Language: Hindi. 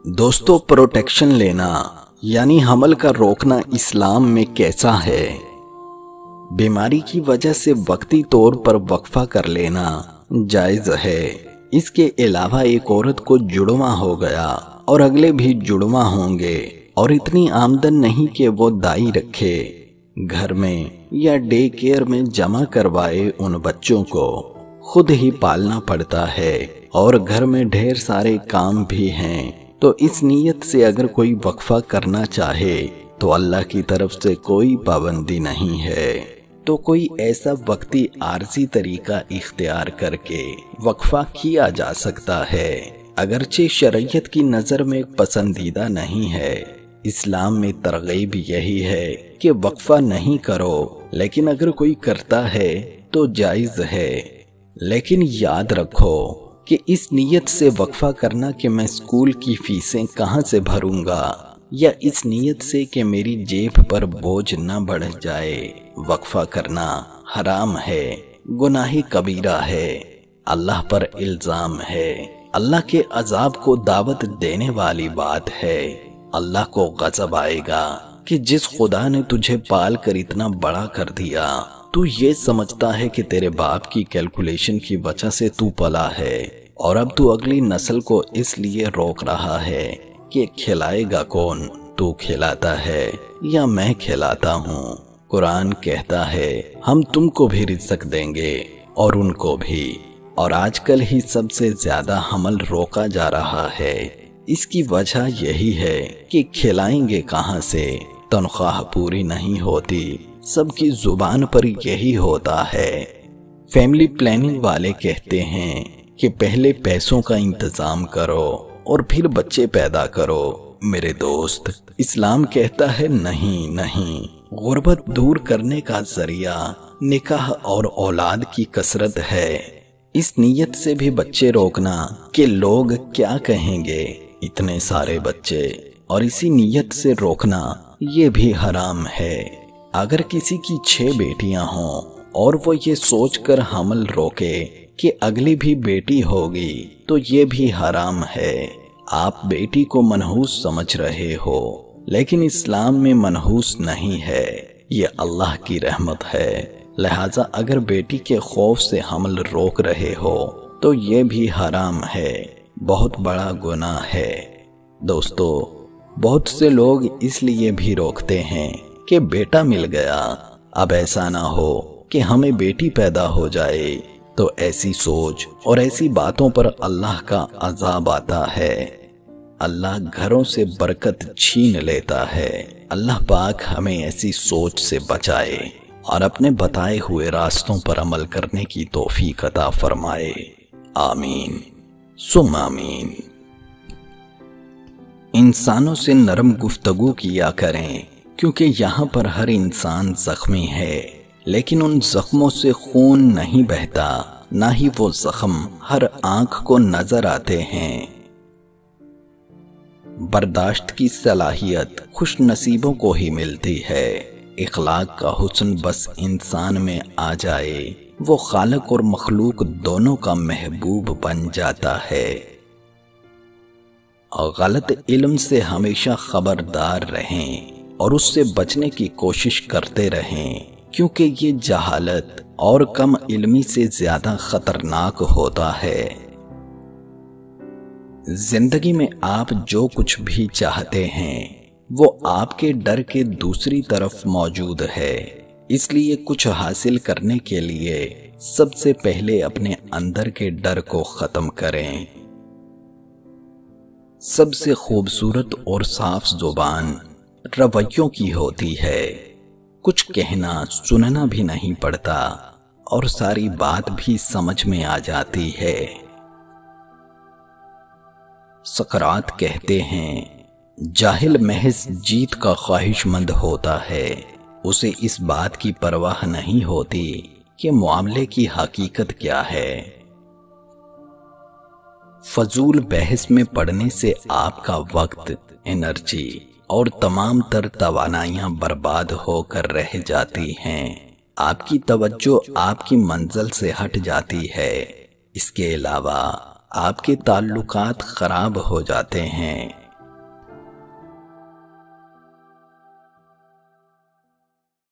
दोस्तों, प्रोटेक्शन लेना यानी हमल का रोकना इस्लाम में कैसा है? बीमारी की वजह से वक्ती तौर पर वक्फा कर लेना जायज है। इसके अलावा एक औरत को जुड़वा हो गया और अगले भी जुड़वा होंगे और इतनी आमदन नहीं कि वो दाई रखे, घर में या डे केयर में जमा करवाए, उन बच्चों को खुद ही पालना पड़ता है और घर में ढेर सारे काम भी हैं। तो इस नीयत से अगर कोई वक्फा करना चाहे तो अल्लाह की तरफ से कोई पाबंदी नहीं है। तो कोई ऐसा वक्ती आरजी तरीका इख्तियार करके वक्फा किया जा सकता है, अगरचे शरीयत की नज़र में पसंदीदा नहीं है। इस्लाम में तरगीब यही है कि वक्फा नहीं करो, लेकिन अगर कोई करता है तो जायज़ है। लेकिन याद रखो कि इस नीयत से वक्फा करना कि मैं स्कूल की फीसें कहाँ से भरूंगा, या इस नीयत से कि मेरी जेब पर बोझ न बढ़ जाए, वक्फा करना हराम है, गुनाह कबीरा है, अल्लाह पर इल्जाम है, अल्लाह के अजाब को दावत देने वाली बात है। अल्लाह को गज़ब आएगा कि जिस खुदा ने तुझे पाल कर इतना बड़ा कर दिया, तू ये समझता है कि तेरे बाप की कैलकुलेशन की वजह से तू पला है, और अब तू अगली नस्ल को इसलिए रोक रहा है कि खिलाएगा कौन, तू खिलाता है या मैं खिलाता हूँ। कुरान कहता है हम तुमको भी रिज़्क देंगे और उनको भी। और आजकल ही सबसे ज्यादा हमल रोका जा रहा है। इसकी वजह यही है कि खिलाएंगे कहाँ से, तनख्वाह पूरी नहीं होती, सबकी जुबान पर यही होता है। फैमिली प्लानिंग वाले कहते हैं कि पहले पैसों का इंतजाम करो और फिर बच्चे पैदा करो। मेरे दोस्त, इस्लाम कहता है नहीं नहीं, गुर्बत दूर करने का जरिया निकाह और औलाद की कसरत है। इस नीयत से भी बच्चे रोकना कि लोग क्या कहेंगे, इतने सारे बच्चे, और इसी नीयत से रोकना ये भी हराम है। अगर किसी की 6 बेटियां हों और वो ये सोचकर हमल रोके कि अगली भी बेटी होगी, तो ये भी हराम है। आप बेटी को मनहूस समझ रहे हो, लेकिन इस्लाम में मनहूस नहीं है, ये अल्लाह की रहमत है। लिहाजा अगर बेटी के खौफ से हमल रोक रहे हो तो ये भी हराम है, बहुत बड़ा गुनाह है। दोस्तों, बहुत से लोग इसलिए भी रोकते हैं कि बेटा मिल गया, अब ऐसा ना हो कि हमें बेटी पैदा हो जाए, तो ऐसी सोच और ऐसी बातों पर अल्लाह का अजाब आता है। अल्लाह घरों से बरकत छीन लेता है। अल्लाह पाक हमें ऐसी सोच से बचाए और अपने बताए हुए रास्तों पर अमल करने की तौफीक अता फरमाए। आमीन सुम आमीन। इंसानों से नरम गुफ्तगू किया करें, क्योंकि यहाँ पर हर इंसान जख्मी है, लेकिन उन जख्मों से खून नहीं बहता, ना ही वो जख्म हर आंख को नजर आते हैं। बर्दाश्त की सलाहियत खुश नसीबों को ही मिलती है। इखलाक का हुस्न बस इंसान में आ जाए, वो खालिक और मखलूक दोनों का महबूब बन जाता है। और गलत इल्म से हमेशा खबरदार रहें और उससे बचने की कोशिश करते रहें, क्योंकि ये जहालत और कम इल्मी से ज्यादा खतरनाक होता है। जिंदगी में आप जो कुछ भी चाहते हैं वो आपके डर के दूसरी तरफ मौजूद है। इसलिए कुछ हासिल करने के लिए सबसे पहले अपने अंदर के डर को खत्म करें। सबसे खूबसूरत और साफ जुबान रवैयों की होती है। कुछ कहना सुनना भी नहीं पड़ता और सारी बात भी समझ में आ जाती है। सकरात कहते हैं, जाहिल महज जीत का ख्वाहिशमंद होता है, उसे इस बात की परवाह नहीं होती कि मामले की हकीकत क्या है। फजूल बहस में पड़ने से आपका वक्त, एनर्जी और तमाम तर तवानाइयां बर्बाद होकर रह जाती हैं। आपकी तवज्जो आपकी मंजिल से हट जाती है। इसके अलावा आपके ताल्लुकात खराब हो जाते हैं।